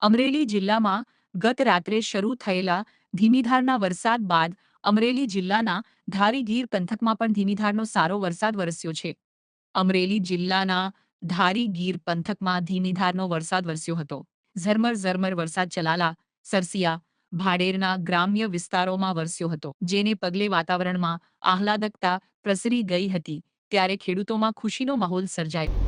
અમરેલી જિલ્લામાં ગત રાત્રે શરૂ થયેલા ધીમીધારના વરસાદ બાદ અમરેલી જિલ્લાના ધારી ગીર પંથકમાં પણ ધીમીધારનો સારો વરસાદ વરસ્યો છે. અમરેલી જિલ્લાના ધારી ગીર પંથકમાં ધીમીધારનો વરસાદ વરસ્યો હતો. ઝરમર ઝરમર વરસાદ ચલાલા, સરસિયા, ભાડેરના ગ્રામ્ય વિસ્તારોમાં વરસ્યો હતો, જેને પગલે વાતાવરણમાં આહલાદકતા પ્રસરી ગઈ હતી. ત્યારે ખેડૂતોમાં ખુશીનો માહોલ સર્જાયો.